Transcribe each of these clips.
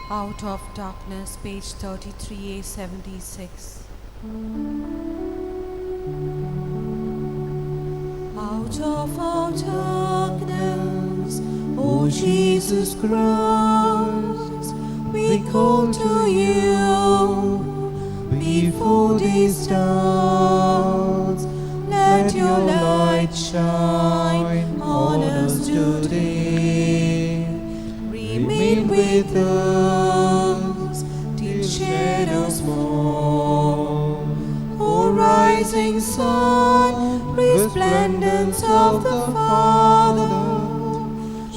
Out of Darkness, page 33A76. Out of our darkness, O Jesus Christ, we call to you. Before day starts, let your light shine on us today. Remain with us till shadows fall. O rising sun, resplendence of the Father,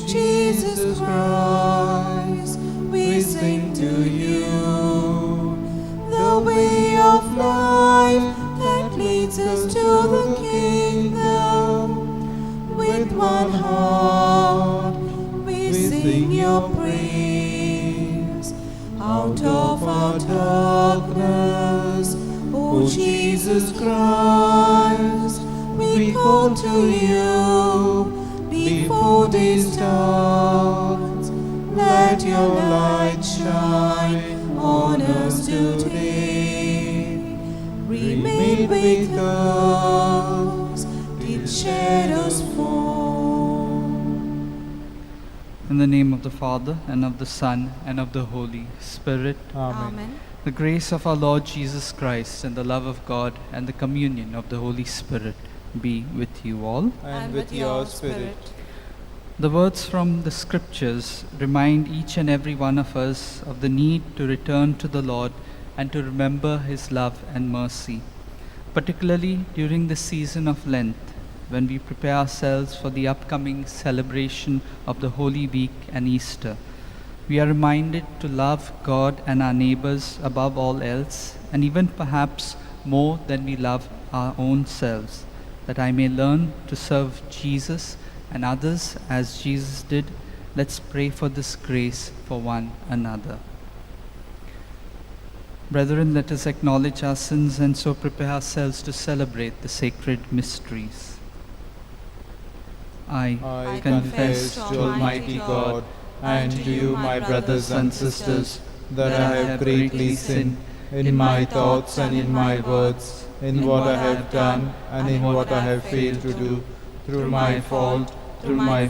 Jesus Christ, we sing to you. The way of life that leads us to the kingdom. With one heart we sing your praise. Out of our darkness, O Jesus Christ, we call to you. Before day starts, let your light shine on us today. Remain with us till shadows fall. In the name of the Father, and of the Son, and of the Holy Spirit. Amen. The grace of our Lord Jesus Christ, and the love of God, and the communion of the Holy Spirit be with you all. And with your spirit. The words from the Scriptures remind each and every one of us of the need to return to the Lord and to remember His love and mercy, particularly during the season of Lent, when we prepare ourselves for the upcoming celebration of the Holy Week and Easter. We are reminded to love God and our neighbors above all else, and even perhaps more than we love our own selves, that I may learn to serve Jesus and others as Jesus did. Let's pray for this grace for one another. Brethren, let us acknowledge our sins and so prepare ourselves to celebrate the sacred mysteries. I confess to Almighty God and to you, my brothers and sisters, that I have greatly sinned in my thoughts and in my words, in what I have done and in what I have failed to do, through my fault, through my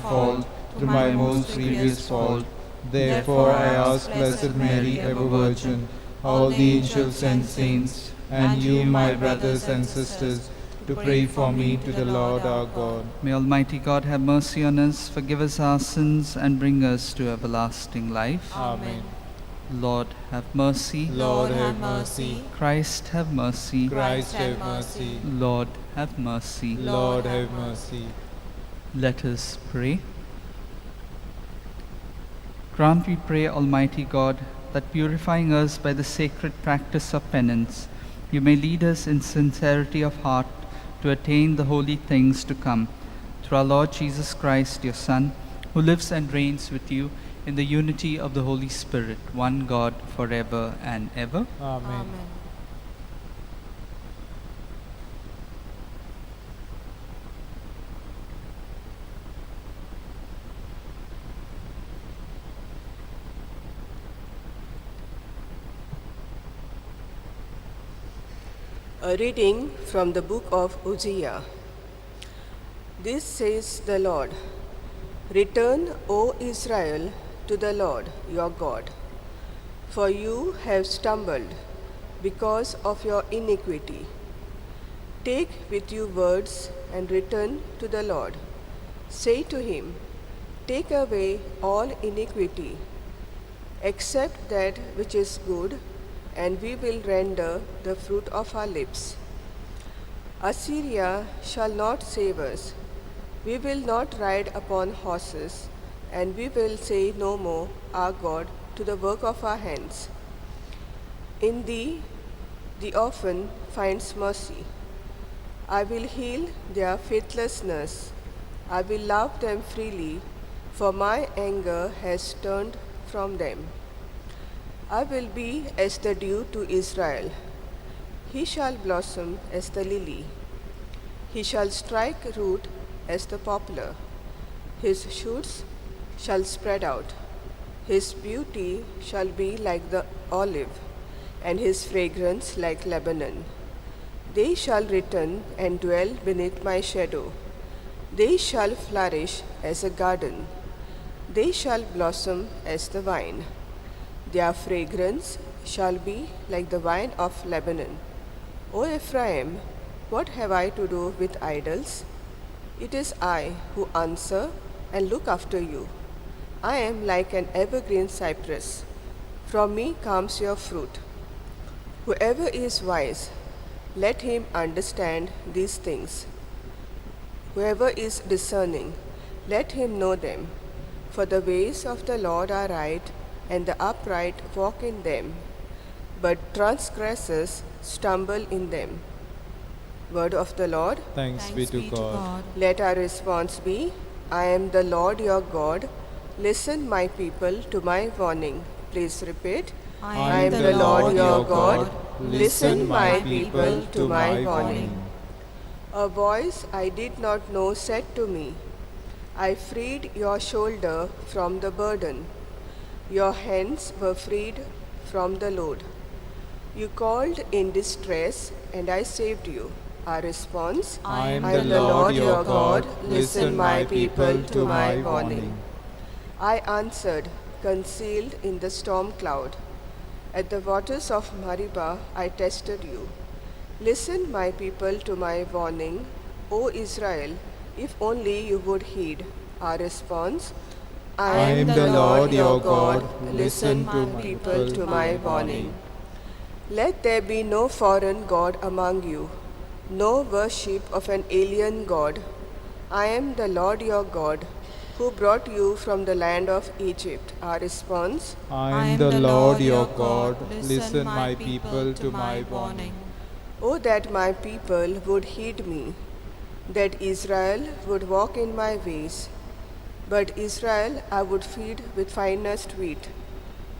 most grievous fault. Therefore I ask Blessed Mary, ever Virgin, all the angels and saints, and you, my brothers and sisters, to pray for me to the Lord our God. May Almighty God have mercy on us, forgive us our sins, and bring us to everlasting life. Amen. Lord, have mercy. Lord, have mercy. Christ, have mercy. Christ, have mercy. Lord, have mercy. Lord, have mercy. Let us pray. Grant, we pray, Almighty God, that purifying us by the sacred practice of penance, you may lead us in sincerity of heart to attain the holy things to come. Through our Lord Jesus Christ, your Son, who lives and reigns with you in the unity of the Holy Spirit, one God, forever and ever. Amen. A reading from the book of Hosea. This says the Lord, Return, O Israel, to the Lord your God, for you have stumbled because of your iniquity. Take with you words and return to the Lord. Say to him, Take away all iniquity, accept that which is good, and we will render the fruit of our lips. Assyria shall not save us. We will not ride upon horses, and we will say no more, Our God, to the work of our hands. In thee the orphan finds mercy. I will heal their faithlessness. I will love them freely, for my anger has turned from them. I will be as the dew to Israel. He shall blossom as the lily. He shall strike root as the poplar. His shoots shall spread out. His beauty shall be like the olive, and his fragrance like Lebanon. They shall return and dwell beneath my shadow. They shall flourish as a garden. They shall blossom as the vine. Their fragrance shall be like the wine of Lebanon. O Ephraim, what have I to do with idols? It is I who answer and look after you. I am like an evergreen cypress. From me comes your fruit. Whoever is wise, let him understand these things. Whoever is discerning, let him know them. For the ways of the Lord are right, and the upright walk in them, but transgressors stumble in them. Word of the Lord. Thanks be to God. Let our response be, I am the Lord your God. Listen, my people, to my warning. Please repeat. I am the Lord your God. Listen, my people, to my warning. A voice I did not know said to me, I freed your shoulder from the burden. Your hands were freed from the load. You called in distress, and I saved you. Our response, I am the Lord your God. Listen, my people, to my warning. I answered, concealed in the storm cloud. At the waters of Meribah I tested you. Listen, my people, to my warning. O Israel, if only you would heed. Our response, I am the Lord your God. Listen, my people, to my warning. Let there be no foreign god among you, no worship of an alien god. I am the Lord your God, who brought you from the land of Egypt. Our response, I am the Lord your God. Listen, my people, to my warning. O that my people would heed me, that Israel would walk in my ways. But Israel I would feed with finest wheat,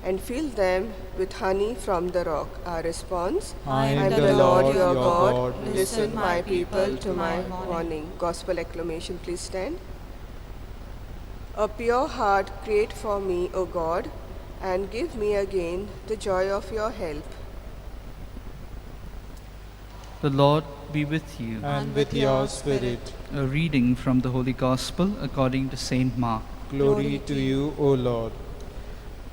and fill them with honey from the rock. Our response, I am the Lord your God. Listen, my people, to my warning. Gospel acclamation, please stand. A pure heart create for me, O God, and give me again the joy of your help. The Lord be with you. And with your spirit. A reading from the Holy Gospel according to Saint Mark. Glory to you, O Lord.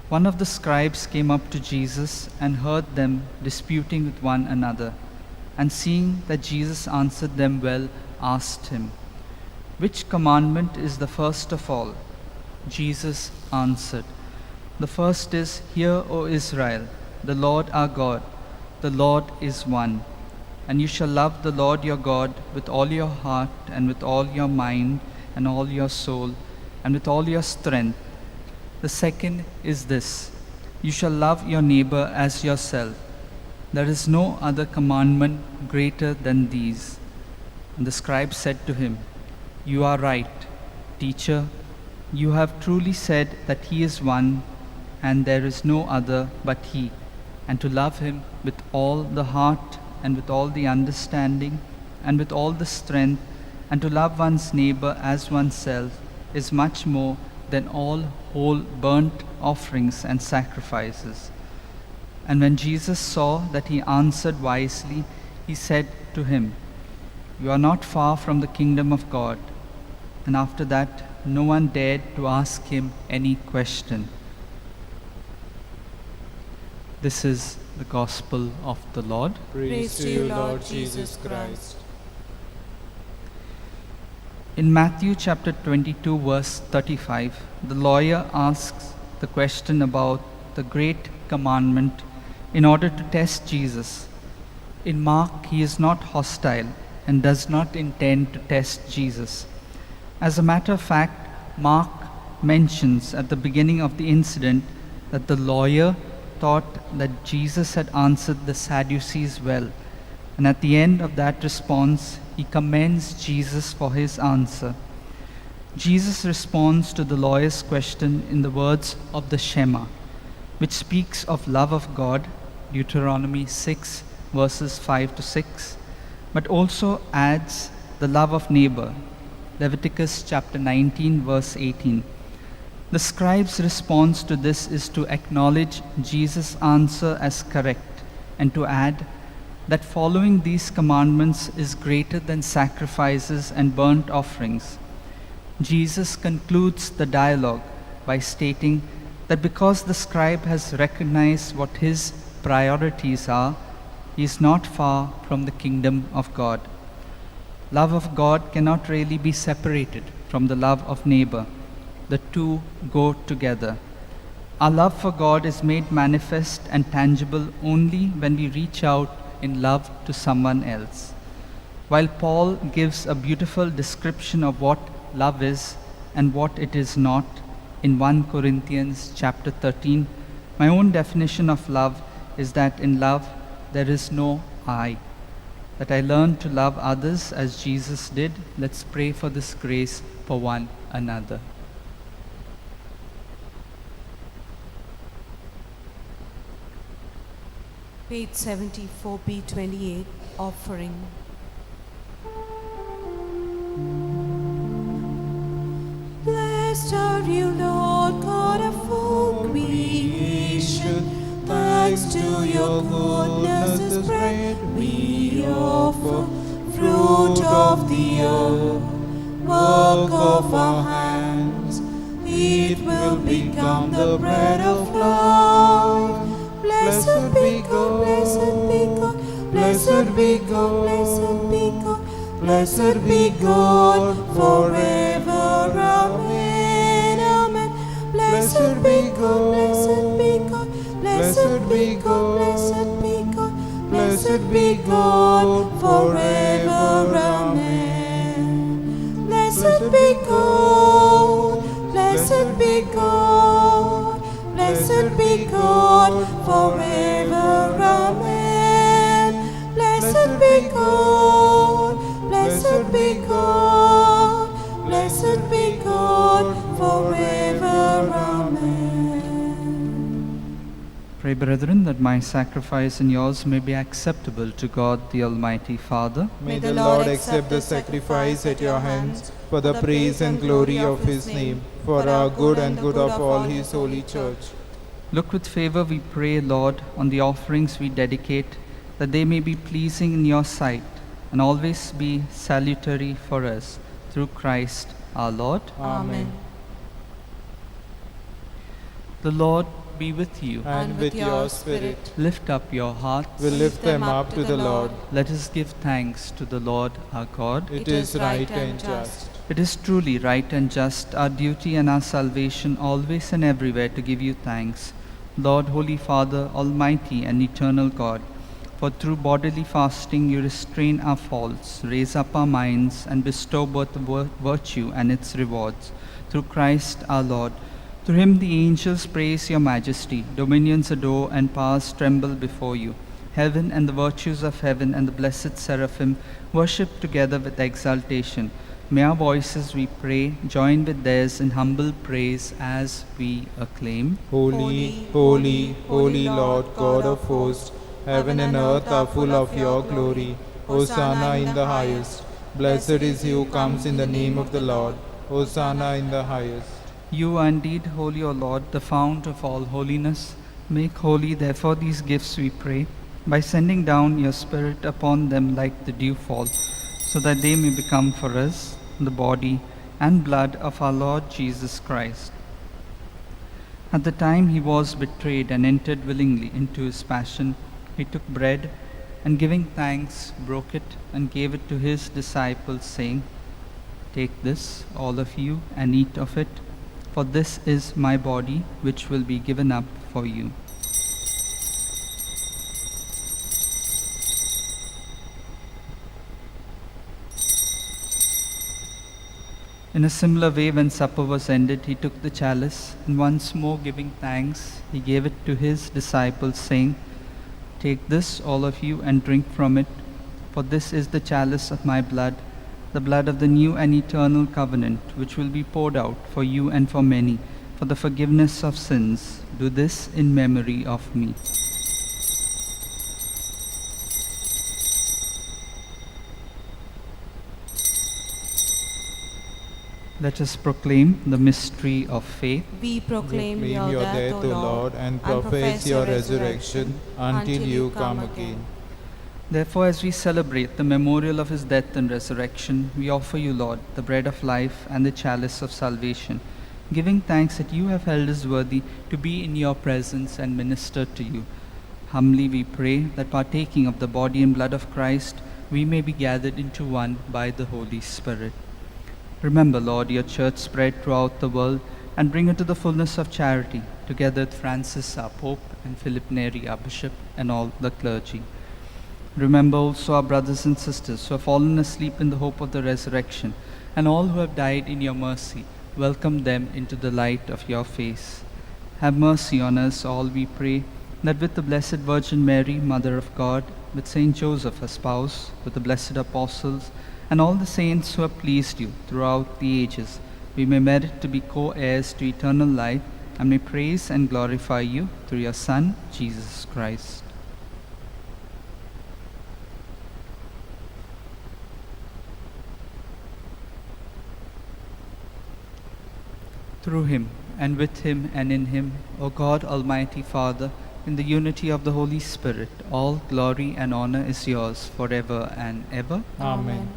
One of the scribes came up to Jesus and heard them disputing with one another, and seeing that Jesus answered them well, asked him, Which commandment is the first of all? Jesus answered, The first is, Hear, O Israel, the Lord our God, the Lord is one. And you shall love the Lord your God with all your heart, and with all your mind, and all your soul, and with all your strength. The second is this, You shall love your neighbor as yourself. There is no other commandment greater than these. And the scribe said to him, You are right, teacher. You have truly said that he is one, and there is no other but he, and to love him with all the heart, and with all the understanding, and with all the strength, and to love one's neighbor as oneself is much more than all whole burnt offerings and sacrifices. And when Jesus saw that he answered wisely, he said to him, You are not far from the kingdom of God. And after that, no one dared to ask him any question. This is the gospel of the Lord. Praise to you, Lord Jesus Christ. In Matthew chapter 22, verse 35, the lawyer asks the question about the great commandment in order to test Jesus. In Mark, he is not hostile and does not intend to test Jesus. As a matter of fact, Mark mentions at the beginning of the incident that the lawyer thought that Jesus had answered the Sadducees well, and at the end of that response, he commends Jesus for his answer. Jesus responds to the lawyer's question in the words of the Shema, which speaks of love of God, Deuteronomy 6, verses 5 to 6, but also adds the love of neighbor, Leviticus chapter 19, verse 18. The scribe's response to this is to acknowledge Jesus' answer as correct and to add that following these commandments is greater than sacrifices and burnt offerings. Jesus concludes the dialogue by stating that because the scribe has recognized what his priorities are, he is not far from the kingdom of God. Love of God cannot really be separated from the love of neighbor. The two go together. Our love for God is made manifest and tangible only when we reach out in love to someone else. While Paul gives a beautiful description of what love is and what it is not in 1 Corinthians chapter 13, my own definition of love is that in love there is no I. That I learn to love others as Jesus did. Let's pray for this grace for one another. Page 74, B28, offering. Blessed are you, Lord God of all creation. Thanks to your goodness is spread. We offer fruit of the earth, work of our hands. It will become the bread of life. Blessed be God, blessed be God, blessed be God, blessed be God, blessed be God forever. Amen, amen. Blessed be God, blessed be God, blessed be God, blessed be God, blessed be God forever. Amen. Blessed be God, blessed be God, blessed be God forever. Amen. Blessed be God, blessed be God, blessed be God forever. Amen. Pray, brethren, that my sacrifice and yours may be acceptable to God the Almighty Father. May the Lord accept the sacrifice at your hands for the praise and glory of his name, for our good and good of all his holy church. Look with favor, we pray, Lord, on the offerings we dedicate, that they may be pleasing in your sight and always be salutary for us. Through Christ our Lord. Amen. The Lord be with you. And with your spirit, Lift up your hearts. we lift them up to the Lord. Let us give thanks to the Lord our God. It is right and just. It is truly right and just, our duty and our salvation, always and everywhere to give you thanks, Lord, Holy Father, Almighty and eternal God. For through bodily fasting you restrain our faults, raise up our minds, and bestow both virtue and its rewards. Through Christ our Lord. Through him the angels praise your majesty, dominions adore, and powers tremble before you. Heaven and the virtues of heaven and the blessed seraphim worship together with exultation. May our voices, we pray, join with theirs in humble praise as we acclaim. Holy, holy, holy Lord God of hosts, heaven and earth are full of your glory. Hosanna in the highest. Blessed is he who comes in the name of the Lord. Hosanna in the highest. You are indeed holy, O Lord, the fount of all holiness. Make holy, therefore, these gifts, we pray, by sending down your Spirit upon them like the dewfall, so that they may become for us the body and blood of our Lord Jesus Christ. At the time he was betrayed and entered willingly into his passion, he took bread, and giving thanks, broke it and gave it to his disciples, saying, Take this, all of you, and eat of it, for this is my body, which will be given up for you. In a similar way, when supper was ended, he took the chalice, and once more giving thanks, he gave it to his disciples, saying, Take this, all of you, and drink from it, for this is the chalice of my blood, the blood of the new and eternal covenant, which will be poured out for you and for many, for the forgiveness of sins. Do this in memory of me. Let us proclaim the mystery of faith. We proclaim Proclaim your death, O Lord, and profess your resurrection until you come again. Therefore, as we celebrate the memorial of his death and resurrection, we offer you, Lord, the bread of life and the chalice of salvation, giving thanks that you have held us worthy to be in your presence and minister to you. Humbly we pray that partaking of the body and blood of Christ, we may be gathered into one by the Holy Spirit. Remember, Lord, your church spread throughout the world and bring her to the fullness of charity, together with Francis, our Pope, and Philip Neri, our Bishop, and all the clergy. Remember also our brothers and sisters who have fallen asleep in the hope of the resurrection, and all who have died in your mercy. Welcome them into the light of your face. Have mercy on us all, we pray, that with the Blessed Virgin Mary, Mother of God, with Saint Joseph, her spouse, with the blessed apostles, and all the saints who have pleased you throughout the ages, we may merit to be co-heirs to eternal life, and may praise and glorify you through your Son, Jesus Christ. Through him, and with him, and in him, O God, Almighty Father, in the unity of the Holy Spirit, all glory and honor is yours forever and ever. Amen.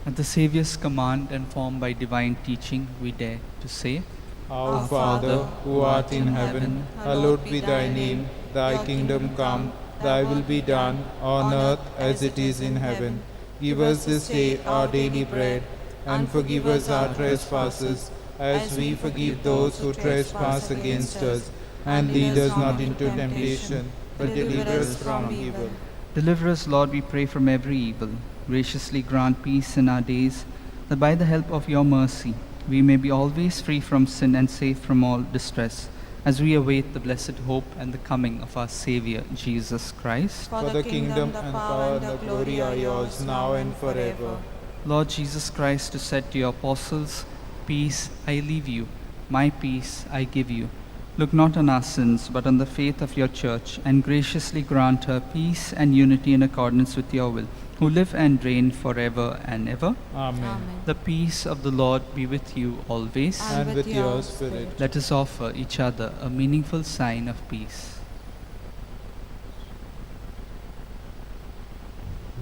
At the Saviour's command and formed by divine teaching, we dare to say, Our Father, who art in heaven, hallowed be thy name. Thy kingdom come, thy will be done, on earth as it is in heaven. Give us this day our daily bread, and forgive us our trespasses, as we forgive those who trespass against us. And lead us not into temptation, but deliver us from evil. Deliver us, Lord, we pray, from every evil. Graciously grant peace in our days, that by the help of your mercy we may be always free from sin and safe from all distress, as we await the blessed hope and the coming of our Saviour, Jesus Christ. For the kingdom and power and the glory are yours, now and forever. Lord Jesus Christ, who said to your apostles, Peace I leave you, my peace I give you. Look not on our sins, but on the faith of your church, and graciously grant her peace and unity in accordance with your will, who live and reign forever and ever. Amen. The peace of the Lord be with you always. And with your spirit. Let us offer each other a meaningful sign of peace.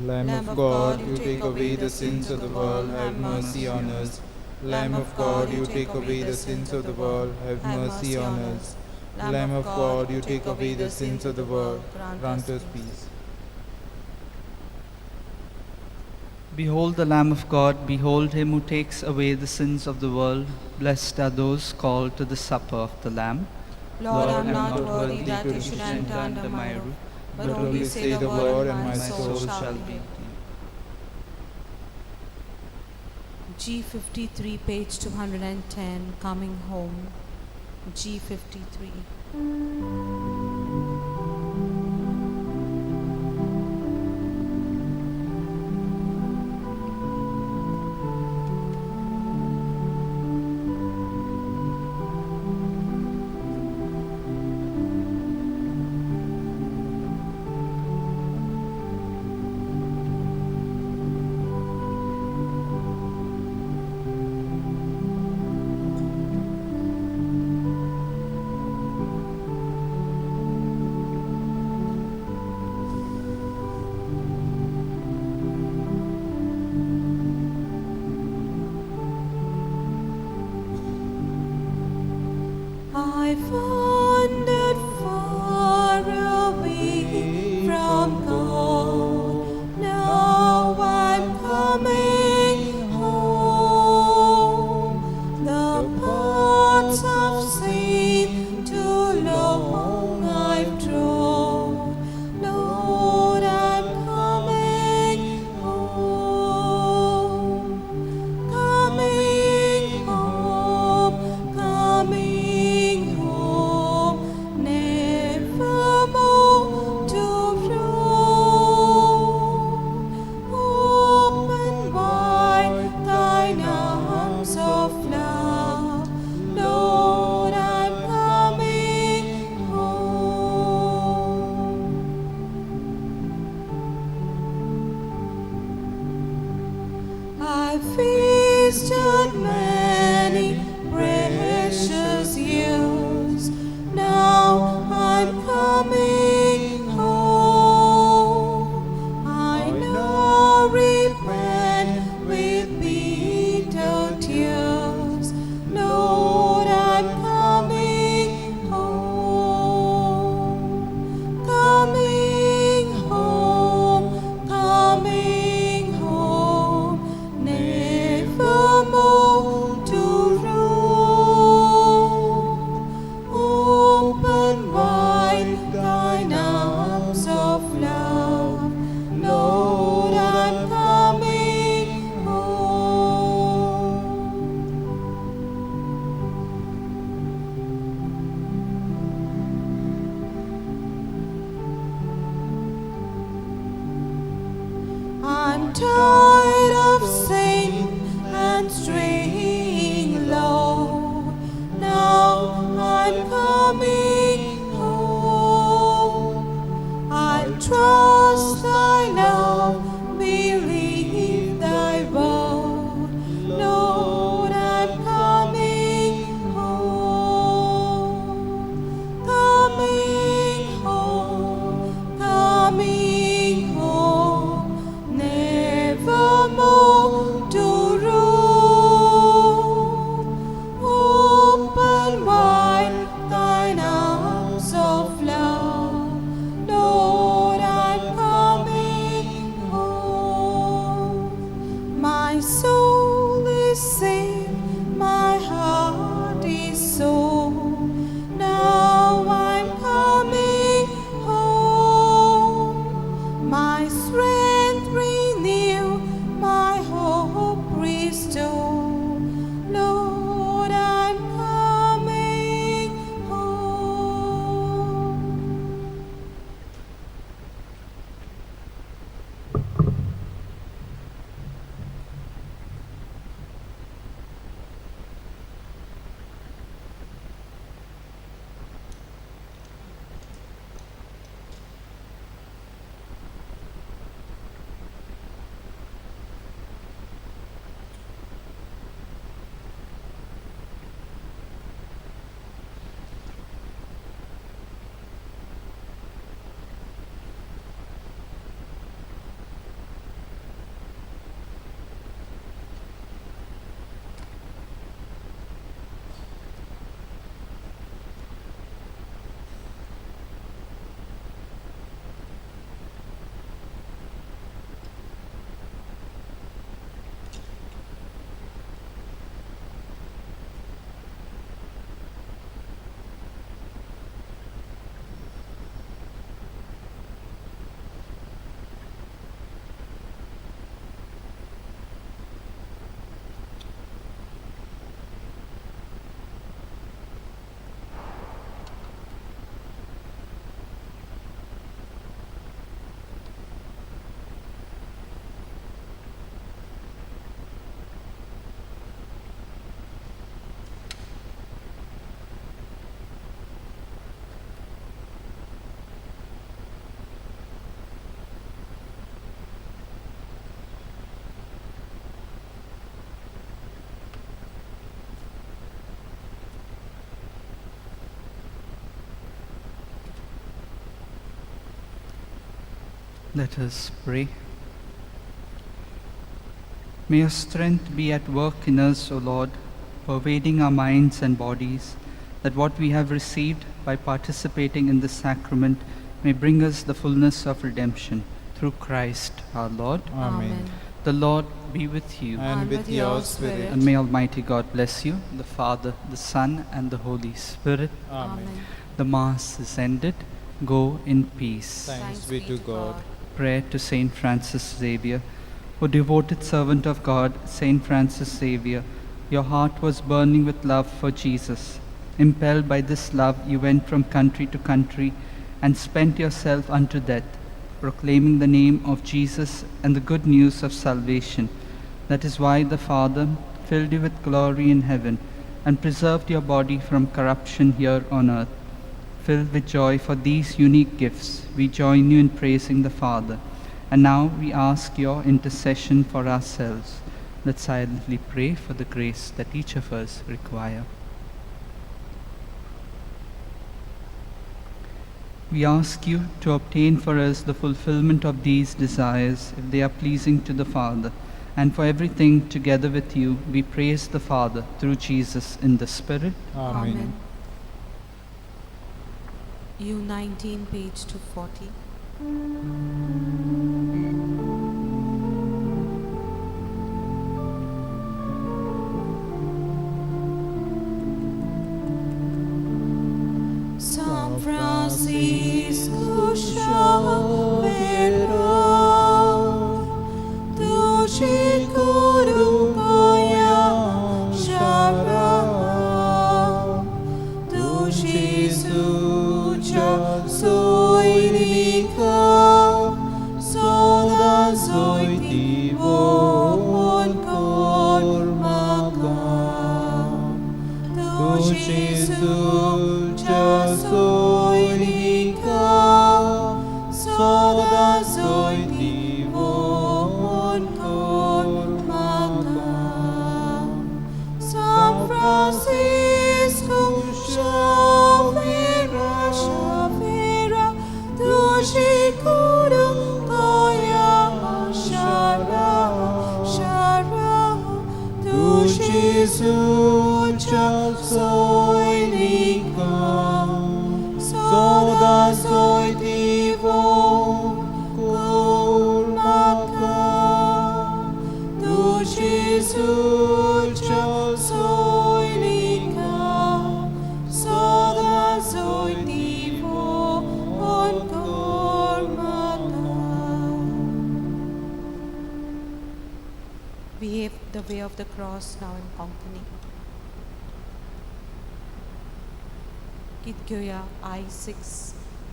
Lamb of God, you take away the sins of the world, have mercy on us. Lamb of God, you take away the sins of the world, have mercy on us. Lamb of God, you take away the sins of the world, grant us peace. Behold the Lamb of God, behold him who takes away the sins of the world. Blessed are those called to the supper of the Lamb. Lord, I am not worthy that you should enter under my roof, but only say the word and my soul shall be. G53, page 210, Coming Home. G53. I've wandered far away from God. Now I'm coming home. The paths of sin too long I've trod. Lord, I'm coming home. Coming home, coming home. straying low. Now I'm coming home. I'll trust thy love, believe thy word. Lord, I'm coming home. Coming home, coming home, nevermore to roam. Open wide thine arms of love, Lord, I'm coming home. My soul is saved, my heart is sore. Now I'm coming home. My strength renew, my hope restore. Lord, I'm coming home. Let us pray. May your strength be at work in us, O Lord, pervading our minds and bodies, that what we have received by participating in this sacrament may bring us the fullness of redemption. Through Christ our Lord. Amen. The Lord be with you. And with your spirit. And may Almighty God bless you, the Father, the Son, and the Holy Spirit. Amen. The Mass is ended. Go in peace. Thanks be to God. Prayer to Saint Francis Xavier. O devoted servant of God, Saint Francis Xavier, your heart was burning with love for Jesus. Impelled by this love, you went from country to country and spent yourself unto death, proclaiming the name of Jesus and the good news of salvation. That is why the Father filled you with glory in heaven and preserved your body from corruption here on earth. Filled with joy for these unique gifts, we join you in praising the Father. And now we ask your intercession for ourselves. Let's silently pray for the grace that each of us require. We ask you to obtain for us the fulfillment of these desires, if they are pleasing to the Father. And for everything, together with you, we praise the Father through Jesus in the Spirit. Amen. U19, page 240. San Francisco Xavier, Duci Kurupaya Shara, Duci Sucha Soinika, Gesù già soinica, soda soi divon cormaca. San Francisco Xavier, Dushi Kudu Goya Shara, Tu Gesù già soinica, soda soi divon cormaca. Tu Gesù già soinica, soda soi divon cormaca. We have the way of the cross now in company. गीत घेऊया I6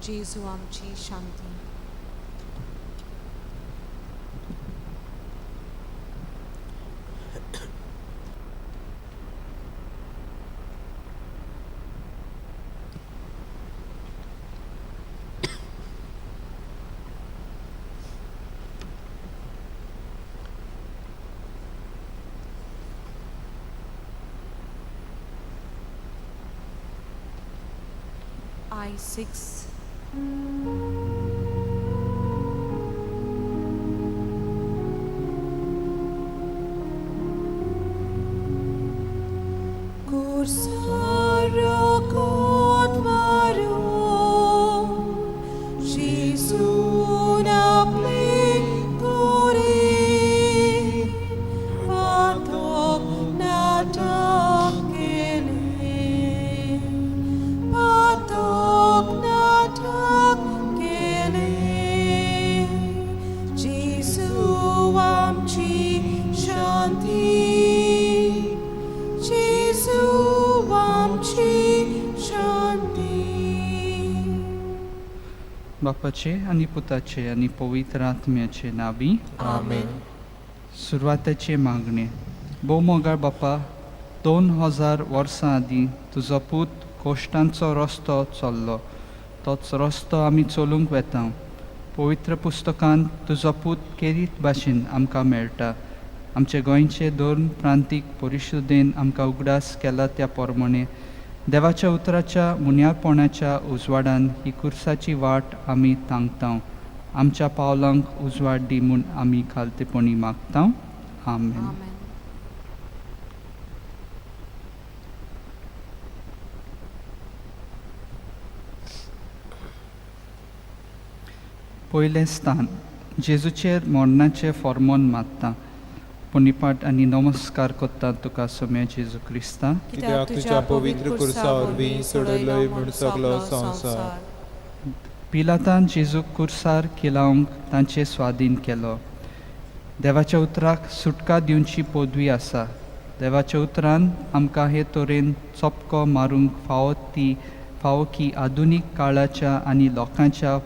जेजू आमची शांती. I6 Cursaro cod marum, Gesù naplicuri, patok natak kele, patok natak kele, Gesù amci shanti, Gesù amci shanti. बापाचे आणि पुताचे आणि पवित्र आत्म्याचे नावी आमेन. सुरवातेचे मागणे. मोगाळ बापा, 2000 वर्सां आदीं तुजो पूत कोश्टांचो रस्तो चल्लो. तोच रस्तो आमी चलूंक वेता. पवित्र पुस्तकांत तुजो पूत केरीत भाशेन आमकां मेळटा. आमचे गोंयचे 2 प्रांतीक परिशदेन आमकां उगडास केला त्या प्रमाणे देवाच्या उतराच्या मुन्याळपणाच्या उजवाडान ही कुर्साची वाट आमी तांगतांव. आमच्या पावलांक उजवाड दी म्हूण आमी खालतेपणी मागतांव. आमेन. Amen. पयलें स्थान. जेजूचेर मरणाचें फर्मोन मारता. पुनिपाट आनी नमस्कार करता तुका सोम्या जेजू क्रिस्ता. कित्याक तुज्या पवित्र कुर्सा वरवीं सोडयलोय म्हूण सगलो संवसार. पिलातान जेजूक कुर्सार किलावंक तांचे स्वाधीन केलो. देवाच्या उतराक सुटका दिवची पदवी आसा. देवाच्या उतरान आमकां हे तरेन चपको मारूंक फावो की आधुनीक काळाच्या आनी लोकांच्या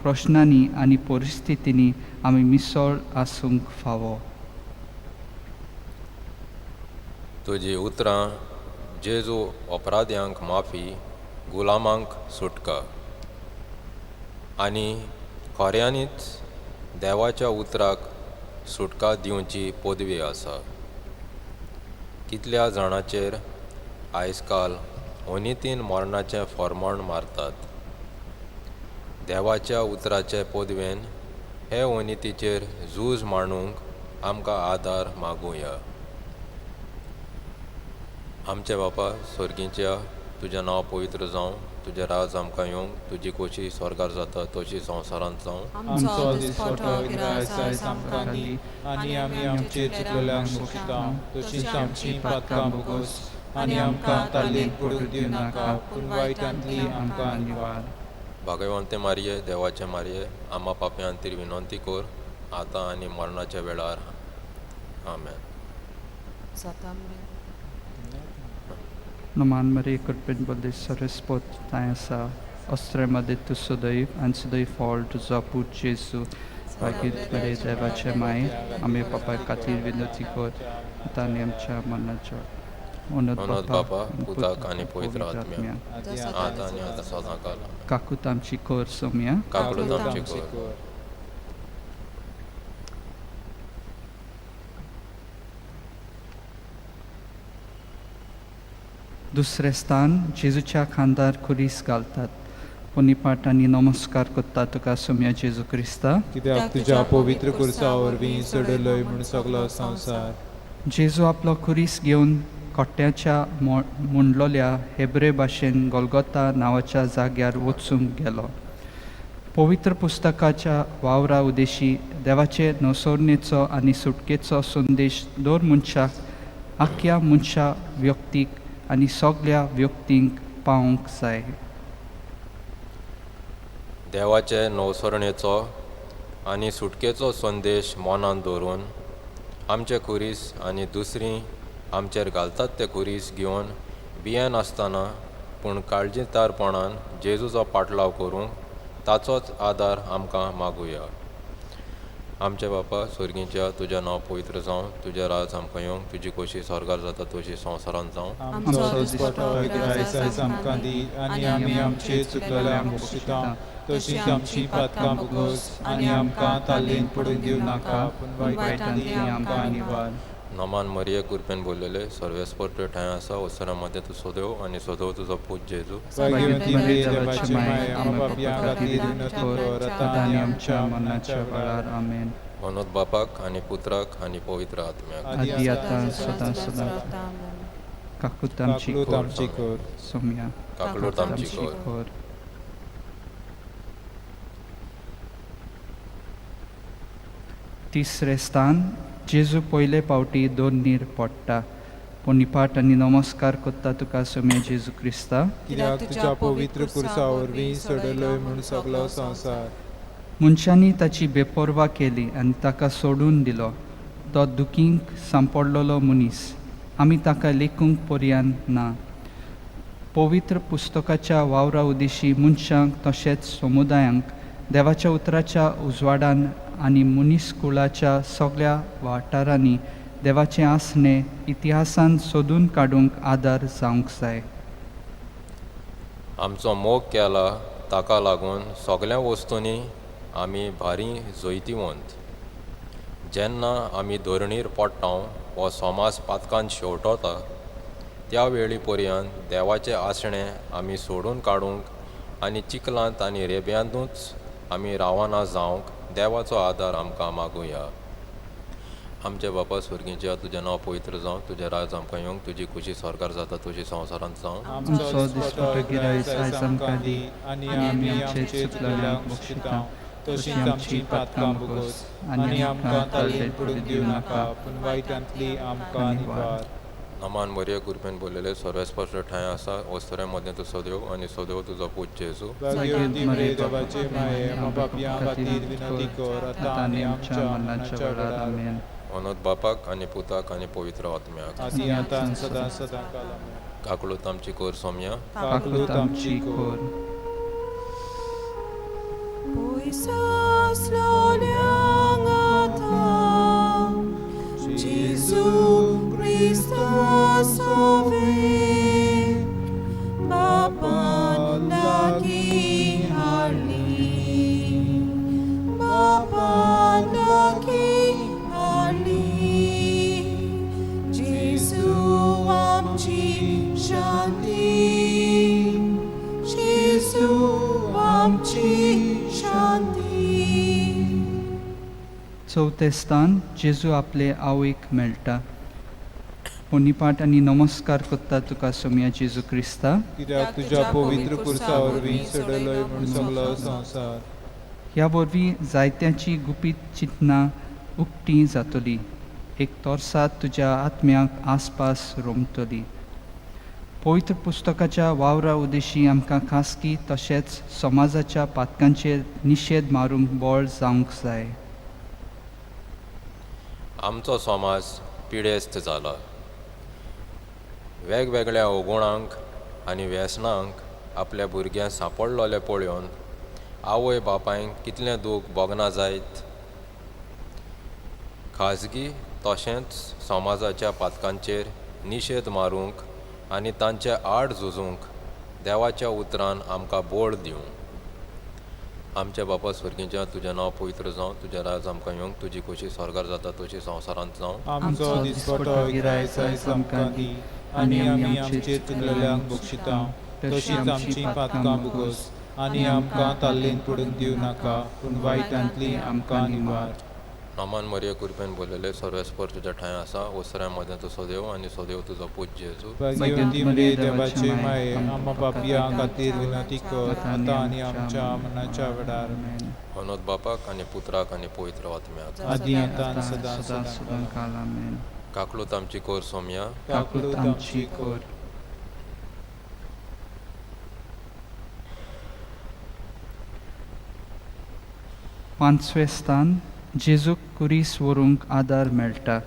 प्रश्नांनी आनी परिस्थितींनी आमी मिसळ आसूंक फावो. तुजी उतरां जेजू अपराध्यांक माफी, गुलामांक सुटका आनी खऱ्यांनीच देवाच्या उतराक सुटका दिवची पदवी आसा. कितल्या जाणांचेर आयज काल ओनितीन मरणाचें फर्मोण मारतात. देवाच्या उतराचे पदवेन हे ओनितीचेर झूज मांडूंक आमकां आदार मागुया. आमचे बापा स्वर्गीच्या, तुजें नांव पवित्र जावं, तुजें राज आमकां येवंक, तुजी खोशी स्वर्गार जाता तशी संवसारांत जावं. आमचो दिसपटो गिरायस आयज आमकां दी, आनी आमी आमचेर चिंतलेल्यांक मोक्षितांव. तशींच आमचीं पातकां बोगोस, आनी आमकां ताल्लीक पडूंक दिव नाका, पूण वायटांतली आमकां निवार. भाग्यवंते मारये, देवाचे मारये, आम्हा पापयांतीर विनंती कर, आतां आनी मरणाच्या वेळार. आमेन. जाता Naman Maria Kurpin Sarespot Tainsa Ostremade tu Sudai and Sudai fall to Zaput Jesu Bagit Pare Deva Chemai Ame Papa Katir Vinutikot Taniam Chamanacha Vinod बापा पुताक आनी पवित्र आत्म्या आतां आनी आतां सदां काल काकूत आमची कोर सोम्या काकूळत आमची कोर. दुसरें स्थान जेजूच्या खांदार खुरीस घालतात. पुनिपाट आनी नमस्कार करता तुका सोम्या जेजू क्रिस्ता. कित्याक तुज्या पवित्र कुर्सा वरवीं चडलोय म्हूण सगलो संवसार. जेजू आपलो खुरीस घेवन कोट्ट्याच्या मुंडलोल्या हेब्रे भाशेन गोलगोता नांवाच्या जाग्यार वचूंक गेलो. पवित्र पुस्तकाच्या वावरा उदेशी देवाचे नवसोरणेचो आनी सुटकेचो संदेश दर मनशाक आख्या मनशा व्यक्तीक आनी सगल्या व्यक्तींक पावोवंक जाय. देवाचे नवसरणेचो आनी सुटकेचो संदेश मनान दवरून आमचे खुरीस आनी दुसरीं आमचेर घालतात ते खुरीस घेवन भियेन आसतना पूण काळजीतारपणान जेजूचो पाटलाव करूंक ताचोच आदार आमकां मागुया. आमचे बापा स्वर्गीच्या तुजें नांव पवित्र जावं, तुजें राज आमकां येवंक, तुजी खोशी स्वर्गार जाता तशी संवसारांत जावं. आमचो दिसपटो आयज आमकां दी आनी आमी आमचे चुकलेल्यांक बक्षिता तशींच आमची पातकां बुगोस आनी आमकां ताल्लेन पडून दिवं नाका पूण वायटांतली आमकां निवार. नमान मरिये कृपेन बोललेले सर्वेस्पर्ट ठांय आसा वसरा मध्ये तूं सोदेव आनी सोदव तुजो पूज जेजू. भाग्यवती मरिये देवाची माय आमकां पापियां खातीर विनंती कर आतां आनी आमच्या मरणाच्या वेळार आमेन. मनोद बापाक आनी पुत्राक आनी पवित्र आत्म्याक आदी आतां सदां सदां. काकूत आमची कोर सोम्या काकूळत आमची कोर. तिसरें स्थान जेजू पयले पावटी दोनीर पडटा. पुनिपाट आनी नमस्कार करता तुका सोम्या जेजू क्रिस्ता. कित्याक तुज्या पवित्र कुर्सा वरवीं चडलोय म्हूण सगलो संवसार. मनशांनी ताची बेपर्वा केली आनी ताका सोडून दिलो. तो दुखींक सांपडलेलो मनीस आमी ताका लेखूंक पर्यान ना. पवित्र पुस्तकाच्या वावरा उदेशी मनशांक तशेंच समुदायांक देवाच्या उतराच्या उजवाडान आनी मनीसकुळाच्या सगळ्या वाठारांनी देवाचें आसणें इतिहासान सोदून काडूंक आदार जावंक जाय. आमचो मोग केला ताका लागून सगळ्या वस्तूंनी आमी भारी जैतिवंत. जेन्ना आमी धरणीर पडटाव हो समाज पातकान शेवटोता त्या वेळी पर्यंत देवाचें आसणें आमी सोडून काडूंक आनी चिखलांत आनी रेब्यांतूच आमी रावना जावंक देवाचो आदार आमकां मागुया. आमचे बापा स्वर्गीच्या तुजें नांव पवित्र जावं, तुजें राज आमकां येवंक, तुजी खोशी स्वर्गार जाता तशी संवसारांत जावं. आमचो दिसपटो गिरायज आयज आमकां दी आनी आमी आमचे चुकलेल्यांक बक्षिता तशींच आमची पातकां बुगोस आनी आमकां ताल्लेन पडून दिवं नाका पूण वायटांतली आमकां निवार. नमान मरिये कृपेन बोललेले सर्वेस्पर्श ठांय आसा वस्तुऱ्या मध्ये तूं सोदेव आनी सोदेव तुजो पूज जेजू. भाग्यवती मरिये देवाची माय आमकां पापियां खातीर विनंती कर आतां आनी आमच्या मरणाच्या वेळार आमेन. मनोद बापाक आनी पुताक आनी पवित्र आत्म्याक आदी आतां सदां सदां काल आमेन. काकूळत आमची कोर सोम्या काकूळत आमची core. Jesu Christus ove, Bapa lagi harli, Bapa lagi harli, Jesu amci shanti, Jesu amci shanti. चौथे स्थान जेजू आपले आवयक मेळटा. पुनिपाट आनी नमस्कार करता तुका सोम्या जेजू क्रिस्ता. कित्याक तुज्या पवित्र कुर्सा वरवीं चडलोय म्हूण सगलो संवसार. ह्या वरवीं जायत्यांची गुपीत चिंतनां उक्तीं जातलीं. एक तोरसात तुज्या आत्म्याक आसपास रोमतली. पवित्र पुस्तकाच्या वावरा उदेशी आमकां खासगी तशेंच समाजाच्या पातकांचेर निशेध मारूंक बोळ जावंक जाय. आमचो समाज पिडेस्त जाला. वेगवेगळ्या अवगुणांक आनी व्यसनांक आपल्या भुरग्यांक सांपडलोले पळोवन आवय बापायंक कितलें दूख भोगना जायत. खाजगी तशेंच समाजाच्या पातकांचेर निशेध मारूंक आनी तांचे आड झुजूंक देवाच्या उतरान आमकां बोळ दिवं. आमच्या बापा स्वर्गीच्या तुजें नांव पवित्र जावं, तुजें राज आमकां येवंक, तुजी खोशी स्वर्गार जाता तशी संवसारांत जावं. आमचो दिसपटो गिराय आयज आमकां दी, आनी आमी आमचेर चुकलेल्यांक बक्षिता, तशीच आमची पातकां बुगोस, आनी आमकां ताल्लेन पडून दिवं नाका, पूण वायटांतली आमकां निवार. नमान मरिये कृपेन बोललेले सर्वेस्पर तुज्या ठांय आसा, ओसऱ्या मदें तुजो देव आनी सदैव तुजो पूज्य जेजू. भाग्यवती मरिये देवाचे माये, आमकां पापियां खातीर विनंती कर, आतां आनी आमच्या मरणाच्या वेळार. मनोद बापाक आनी पुत्राक आनी पवित्र आत्म्याक. आदी आतां आनी सदां सदां काल आमेन. काकलूत आमची कोर सोम्या, काकूळट आमची कर. पांचवें स्थान जेजूक कुरीस व्हरूंक आदार मेळटा.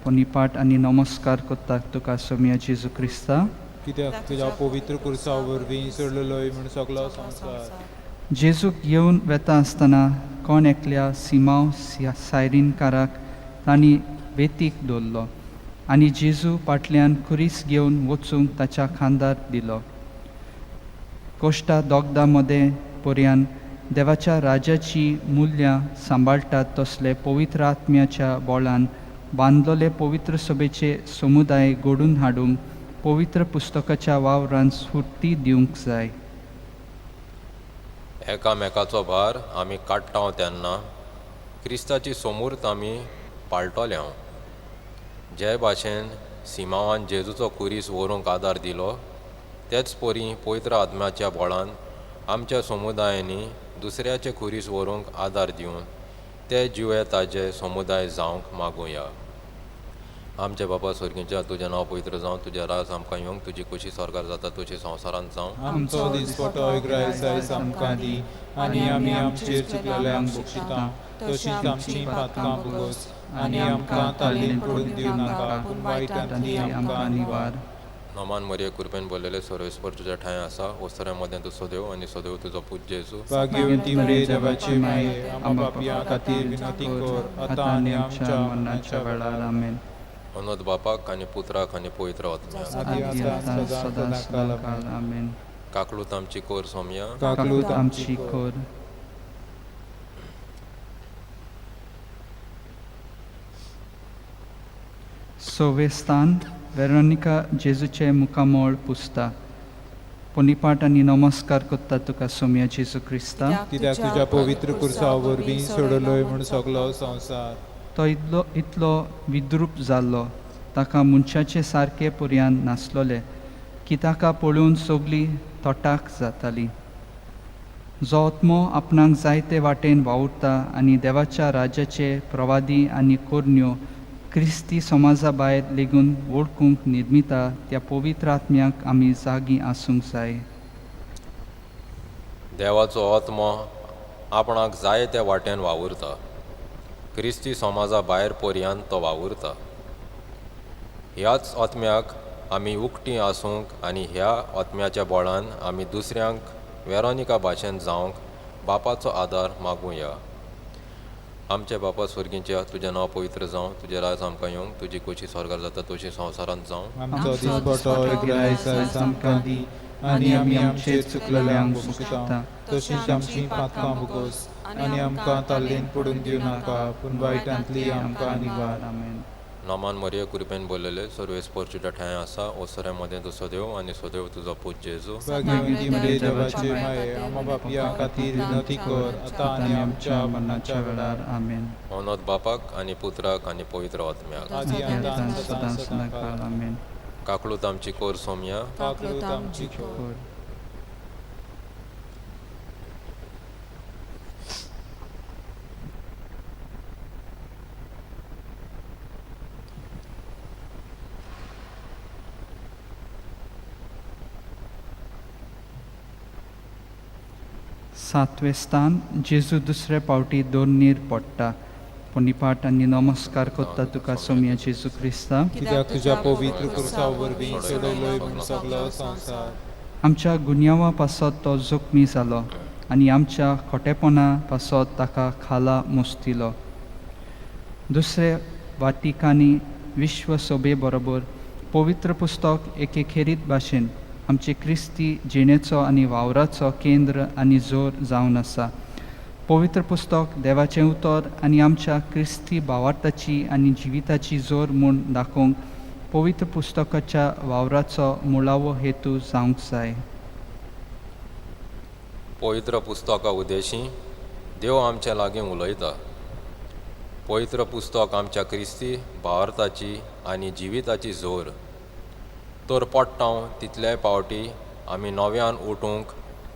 पोनिपाट आनी नमस्कार कोत्ता तुका सोम्या जेजू क्रिस्ता. कित्याक तुज्या पवित्र कुर्सा वरवीं सडलोय म्हूण सगलो संवसार. जेजूक येवन वेता आसतना कोण एकल्या सिमांव सायरीनकाराक तांणी वेतीक दवरलो आनी जेजू फाटल्यान कुरीस घेवन वचूंक ताच्या खांदार दिलो. कोश्टा दोगदा मदें पर्यान देवाच्या राजाची मूल्यां सांबाळटात तसले पवित्र आत्म्याच्या बोळान बांदलोले पवित्र सभेचे समुदाय घडून हाडूंक पवित्र पुस्तकाच्या वावरान स्फूर्ती दिवंक जाय. एकामेकाचो भार आमी काडटा तेन्ना क्रिस्ताची समूर्त आमी पाळटले. जे भाशेन सिमावान जेजूचो कुरीस व्हरूंक आदार दिलो, तेच परी पवित्र आत्म्याच्या बोळान आमच्या समुदायांनी दुसऱ्याचे कुरीस व्हरूंक आदार दिवन ते जिवे ताजे समुदाय जावंक मागुया. आमचे बापा स्वर्गीच्या तुजें नांव पवित्र जावं, तुजें राज आमकां येवंक, तुजी खोशी स्वर्गार जाता तशी संवसारांत जावं. आमचो दिसपटो आयज आमकां दी, आनी आमी आमचेर चुकलेल्यांक बक्षिता, तशीच आमची पातकां बुगोस, आनी आमकां ताल्लेन पडून दिवं नाका, पूण वायटांतली आमकां निवार. नमान मरिये कृपेन बोललेले सर्वेस्पर तुज्या ठांय आसा, ओसऱ्या मदें तुजो देव आनी सदैव तुजो पूज्य जेजू. भाग्यवती मरिये देवाचे माये, आमकां पापियां खातीर विनंती कर, आतां आनी आमच्या मरणाच्या वेळार. आमेन. मनोद बापाक आनी पुत्राक आनी पवित्र आत्म्याक. आदी आतां सदां काल. आमेन. काकलूत आमची कोर सोम्या, काकलूत आमची कोर. सवें स्थान वेरोनिका जेजूचे मुखामोळ पुसता. पोनिपाट आनी नमस्कार कोत्ता तुका सोम्या जेजू क्रिस्ता. कित्याक तुज्या पवित्र कुर्सा वरवीं सडलोय म्हूण सगलो संवसार. तो इतलो विद्रूप जाल्लो, ताका मनशाचे सारके पर्यान नासलोले, की ताका पळोवन सगळीं तोटाक जाताली. जो आत्मो आपणाक जायते वाटेन वावुरता आनी देवाच्या राज्याचे प्रवादी आनी कोरण्यो क्रिस्ती समाजा भायर लेगून वळखूंक निर्मिता, त्या पवित्र आत्म्याक आमी जागी आसूंक जाय. देवाचो आत्मो आपणाक जाय त्या वाटेन वावुरता, क्रिस्ती समाजा भायर पर्यंत तो वावुरता. ह्याच आत्म्याक आमी उक्तीं आसूंक आनी ह्या आत्म्याच्या बोळान आमी दुसऱ्यांक वेरोनिका भाशेन जावंक बापाचो आदार मागुया. आमचे बापा स्वर्गीच्या तुजें नांव पवित्र जावं, तुजें राज आमकां येवंक, तुजी खोशी स्वर्गार जाता तशी संवसारांत जावं. आमचो दिसपटो आयज आमकां दी, आनी आमी आमचेर चुकलेल्यांक बक्षिता, तशीच आमची पातकां बुगोस, आनी आमकां ताल्लेन पडून दिवं नाका, पूण वायटांतली आमकां निवार. आमेन. नमान मरिये कृपेन बोललेले सर्वेस्पर तुज्या ठांय आसा, ओसऱ्या मदें तुजो देव आनी सदैव तुजो पूज्य जेजू. भाग्यवती मरिये देवाचे माये, आमकां पापियां खातीर विनंती कर, आतां आनी आमच्या मरणाच्या वेळार. आमेन. मनोद बापाक आनी पुत्राक आनी पवित्र आत्म्याक. आदी आतां सदां काल. आमेन. काकलूत आमची कोर सोम्या, काकलूत आमची कोर. सातवें स्थान जेजू दुसरे पावटी दोरनीर पडटा. पोनिपाट आनी नमस्कार कोत्ता तुका सोम्या जेजू क्रिस्ता. कित्याक तुज्या पवित्र कुर्सा वरवीं सडलोय म्हूण सगलो संवसार. आमच्या गुन्यांवा पासत तो जखमी जालो आनी आमच्या खोटेपणा पासत ताका खाला मुस्तिलो. दुसरे वाटिकानी विश्व सभे बरोबर पवित्र पुस्तक एके खेरीत भाशेन आमचे क्रिस्ती जिणेचो आनी वावराचो केंद्र आनी जोर जावन आसा. पवित्र पुस्तक देवाचें उतर आनी आमच्या क्रिस्ती भावार्थाची आनी जिविताची जोर म्हूण दाखोवंक पवित्र पुस्तकाच्या वावराचो मुळावो हेतू जावंक जाय. पवित्र पुस्तका उद्देशी देव आमच्या लागीं उलयता. पवित्र पुस्तक आमच्या क्रिस्ती भावार्थाची आनी जिविताची जोर. तर पडटाव तितलेय पावटी आमी नव्यान उठूंक,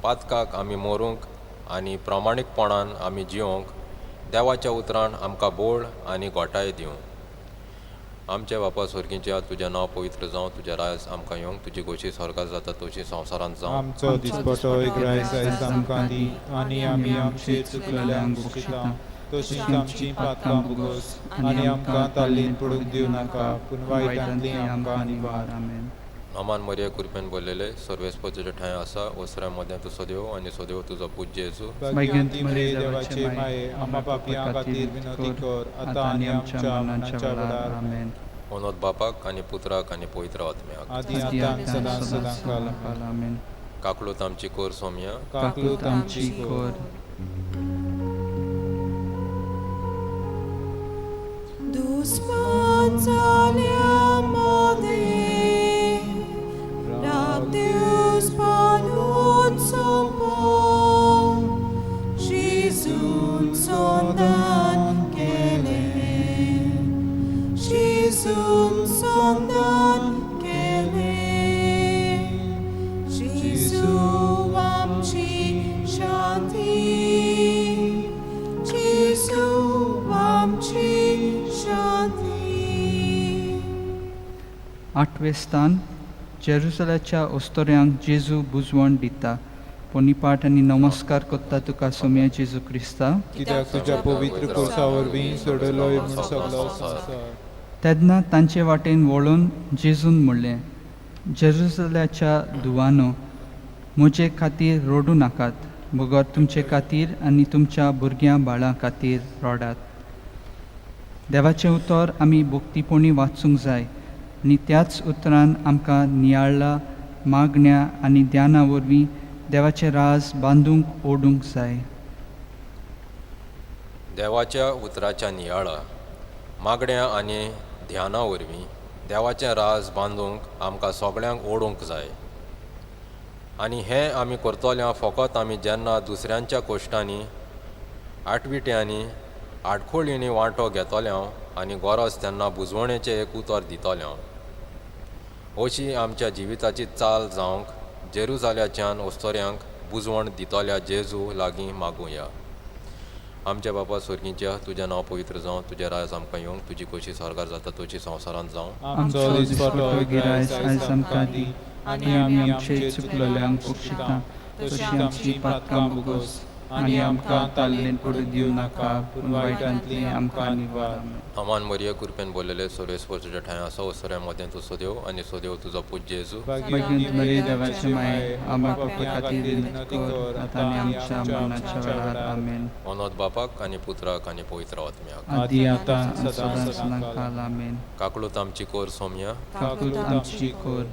पातकाक आमी मरूंक आनी प्रामाणीकपणान आमी जिवंक देवाच्या उतरान आमकां बोळ आनी घोटाय दिवंक. आमचे बापा स्वर्गीच्या तुजें नांव पवित्र जावं, तुजें रायज आमकां येवंक, तुजी गोशी स्वर्गात जाता तशी संवसारांत जावं. आमचो दिसपटो एक रायज आयज आमकां दी आनी आमी आमचे चुकलेल्यांक बक्षिता तशीच आमची पातकां बुगोस आनी आमकां ताल्लीन पडूंक दिवं नाका पूण वायटांतली आमकां निवार. आमेन. नमान मरिया कृपेन बोललेले सर्वेस्पर तुजे ठांय आसा, वस्त्रा मदें तूं सदैव आनी सदैव तुजो पूज्य जेजू. भाग्यवंती मरिये देवाचे माये, आम्हा पापियां खातीर विनवती कर आतां आनी आमच्या मरणाच्या वेळार. आमेन. मनोद बापाक आनी पुत्राक आनी पवित्र आत्म्याक. आदी आतां आनी सदां सदांकाल. आमेन. काकळूत आमची कोर सोम्या, काकळूत आमची कोर. दुस्मान जाल्यामध्ये राग Deus पालून सोंपोन जेजून सोंदान केलें, जेजून सोंदान केलें. जेजू आमची शांती, जेजू आमची शांती. 8वें स्थान जेरुसलेमच्या ओस्तोऱ्यांक जेजू बुजवण दिता. पोनिपाट आनी नमस्कार करता तुका सोम्या जेजू क्रिस्ता. कित्याक तुज्या पवित्र कोर्सा वरवीं सोडलोय म्हूण सगलो संवसार. तेन्ना तांचे वाटेन वळून जेजून म्हणलें, जेरुसलेमच्या धुवानो, म्हजे खातीर रोडू नाकात, बगर तुमचे खातीर आनी तुमच्या भुरग्यां बाळां खातीर रोडात. देवाचें उतर आमी भक्तीपोणी वाचूंक जाय आनी त्याच उतरान आमकां नियाळा, मागण्या आनी ध्याना वरवीं देवाचें राज बांदूंक ओडूंक जाय. देवाच्या उतराच्या नियाळा, मागण्या आनी ध्याना वरवीं देवाचें राज बांदूंक आमकां सगळ्यांक ओडूंक जाय. आनी हें आमी करतल्या फकत आमी जेन्ना दुसऱ्यांच्या कोश्टांनी, आटविट्यांनी, आडखोळींनी वांटो घेतल्या आनी गरज तेन्ना बुजवणेचें एक उतर दितल्या. अशी आमच्या जिविताची चाल जावंक जेरुसलेमच्यान ओस्तोऱ्यांक बुजवण दितल्या जेजू लागीं मागुया. आमच्या बापा स्वर्गीच्या तुजें नांव पवित्र जावं, तुजें रायज आमकां येवंक, तुजी खोशी स्वर्गार जाता तशी संवसारांत जावं. आमचो दिसपटो एक रायज आयज आमकां दी आनी आमी आमचे चुकलेल्यांक बक्षिता तशी आमची पातकां बुगोस आनी आमकां ताल्लीन पडूंक दिवं नाका पूण वायटांतली आमकां निवार. नमान मरिया कृपेन बोललेले सर्वेस्पर तुजे ठांय आसा, वस्त्रा मदें तूं सदैव आनी सदैव तुजो पूज्य जेजू. भाग्यवंती मरिये देवाचे माये, आम्हा पापियां खातीर विनवती कर आतां आनी आमच्या मरणाच्या वेळार. आमेन. मनोद बापाक आनी पुत्राक आनी पवित्र आत्म्याक. आदी आतां सदां सदांकाल. आमेन. काकळूत आमची कोर सोम्या, काकळूत आमची कोर.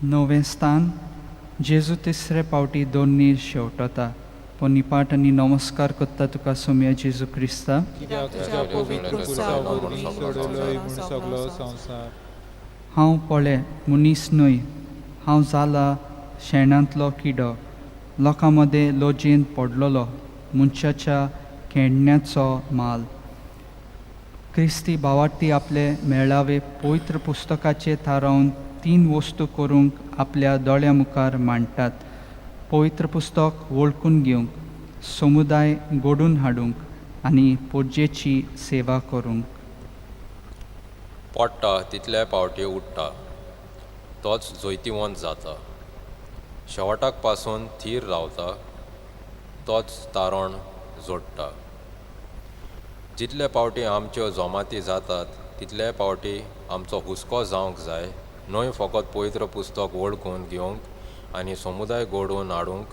नवें स्थान जेजू तिसरे पावटी दोनी शेवटता. पोनिपाट आनी नमस्कार करता तुका सोम्या जेजू क्रिस्ता. कित्याक तुज्या पवित्र कोर्सा वरवीं सोडलोय म्हूण सगलो संवसार. हांव पळय मनीस न्हय, हांव जाला शेणांतलो किडो, लोकां मदें लोजयेन पडलोलो, मनशाच्या खेळण्याचो माल. क्रिस्ती भावार्थी आपले मेळावे पवित्र पुस्तकाचेर थारावन 3 वस्तू करूंक आपल्या दोळ्या मुखार मांडटात. पवित्र पुस्तक वळखून घेवंक, समुदाय घडून हाडूंक आनी पोजेची सेवा करूंक. पडटा तितल्या पावटी उठटा, तोच जोयतीवंत जाता. शेवटाक पासून थीर रावता, तोच तारण जोडटा. जितले पावटी आमच्यो जोमाती जातात तितले पावटी आमचो हुस्को जावंक जाय, न्हय फकत पवित्र पुस्तक वळखून घेवंक आनी समुदाय घडोवन हाडूंक,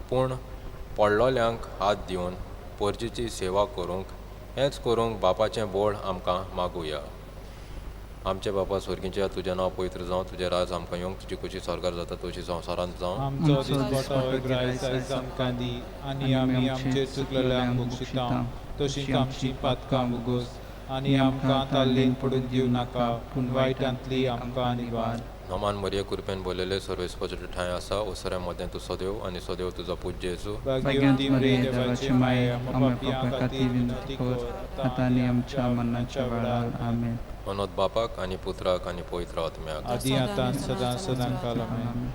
पूण पडलोल्यांक हात दिवन पोरजीची सेवा करूंक हेंच करूंक बापाचें बोळ आमकां मागुया. आमचे बापा स्वर्गीच्या तुजें नांव पवित्र जावं, तुजें राज आमकां येवंक, तुजी कुशी स्वर्गार जाता तशी संवसारांत जावं. आमचो दिसपटो आयज आमकां दी, आनी आमी आमचेर चुकलेल्यांक बक्षितां, तशींच आमची पातकां मुगोस, आनी आमकां ताल्लेन पडून दिवं नाका, पूण वायटांतली आमकां निवार. नमान मरिये कृपेन बोललेले सर्वेस्पच ठाय आसा, ओसऱ्या मदें तूं सदैव आनी सदैव तुजो पूज्य जेजू. भाग्यवंती मरिये देवाची माय, आमकां पापियां खातीर विनंती कर, आतां आनी आमच्या मरणाच्या वेळार. आमेन. मनोत बापाक आनी पुत्राक आनी पवित्र आत्म्याक. आदी आतां सदां सदांकाल. आमेन.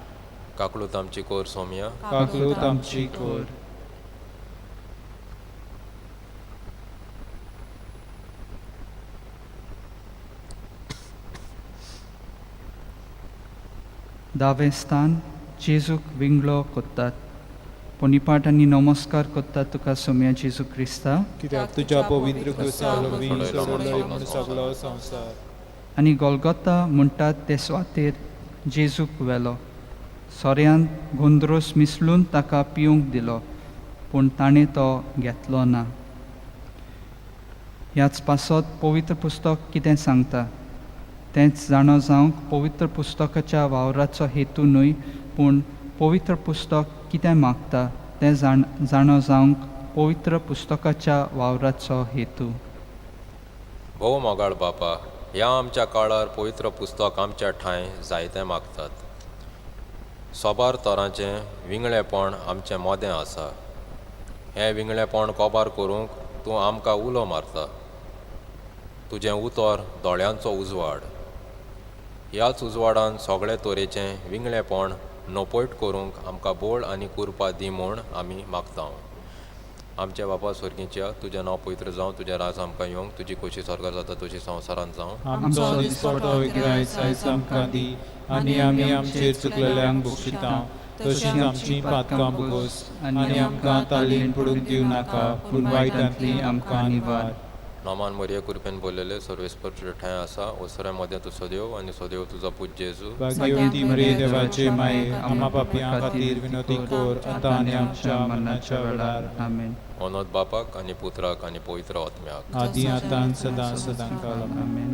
काकलूत आमची कोर सोम्या, काकलूत आमची कोर. दावें स्थान जेजूक विंगलो कोत्तात. पोनिपाट आनी नमस्कार कोत्तात तुका सोम्या जेजू क्रिस्ता. कित्याक तुज्या पवित्र क्रुसार वरवीं सोडलोय म्हूण सगळो संवसार. आनी गोलगोता म्हणटात ते सुवातेर जेजूक व्हेलो. सोऱ्यान गोंदरोस मिसळून ताका पिवंक दिलो, पूण ताणें तो घेतलो ना. ह्याच पासत पवित्र पुस्तक कितें सांगता तेंच जाणो जावंक पवित्र पुस्तकाच्या वावराचो हेतू न्हय, पूण पवित्र पुस्तक कितें मागता तें जाणो जावंक पवित्र पुस्तकाच्या वावराचो हेतू. भोव मोगाळ बापा, ह्या आमच्या काळार पवित्र पुस्तक आमच्या ठांय जायतें मागतात. सोबार तरांचें विंगळेपण आमचें मोदें आसा. हें विंगळेपण कोबार करूंक तूं आमकां उलो मारता. तुजें उतर दोळ्यांचो उजवाड. ह्याच उजवाडान सगळे तरेचें विंगळेपण नपयट करूंक आमकां बोळ आनी कुरपा दी म्हूण आमी मागता. आमच्या बापा स्वर्गीच्या तुजें नांव पवित्र जावं, तुजें राज आमकां येवंक, तुजी खोशी स्वर्गार जाता तशी संवसारांत जावं. आमचो दिसपटो आयज आमकां दी, आनी आमी आमचेर चुकलेल्यांक बक्षितां, तशींच आमची पातकां बुगोस, आनी आमकां ताल्लेन पडून दिवं नाका, पूण वायटांतली आमकां निवार. नमान मरिये कृपेन बोललेले सर्वेस्पर ठाय आसा, ओसऱ्या मदें तूं सदैव आनी सदैव तुजो पूज्य जेजू. भाग्यवंती मरिये देवाची माय, आम्हा पापियां खातीर विनंती कर, आतां आनी आमच्या मरणाच्या वेळार. आमेन. मनोत बापाक आनी पुत्राक आनी पवित्र आत्म्याक. आदी आतां सदां सदांकाल. आमेन.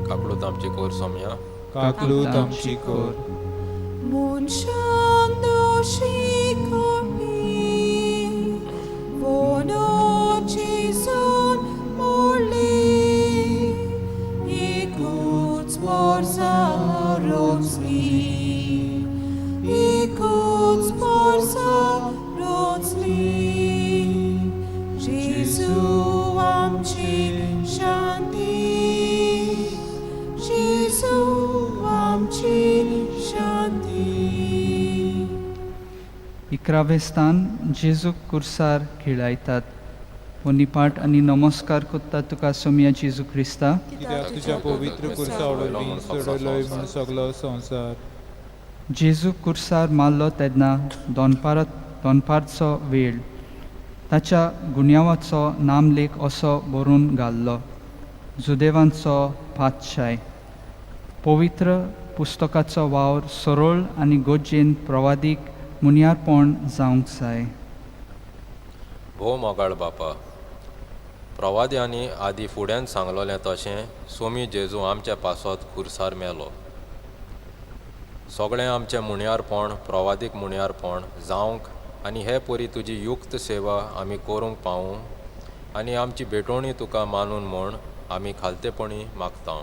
काकलूत आमची कोर सोम्या, काकलूत आमची core. Munchando shikomi, vono chison morli, ikuts morza rotsli, ikuts morza rotsli, Jesu amchi shanti, Jesu amchi shanti. 11वें स्थान जेजूक कुर्सार खिळायतात. पोनिपाट आनी नमस्कार कोत्तात तुका सोम्या जेजू क्रिस्ता. कित्याक तुज्या पवित्र कुर्सार वरवीं सोडलोय म्हूण सगळो संवसार. जेजू कुर्सार मारलो तेन्ना दोनपारचो वेळ. ताच्या गुन्यांवाचो नामलेख असो बरोवन घाल्लो, जुदेवांचो पातशाय. पवित्र पुस्तकाचो वावर सरळ आनी गोज्जेन प्रवादीक मुनियारपण जावंक जाय. भोव मोगाळ बापा, प्रवाद्यांनी आदी फुड्यान सांगलोलें तशें सोमी जेजू आमच्या पासत खुर्सार मेलो. सगळें आमचें मुणयारपण प्रवादीक मुणयारपण जावंक आनी हे परी तुजी युक्त सेवा आमी करूंक पावूं आनी आमची भेटोवणी तुका मानून म्हूण आमी खालतेपणी मागता.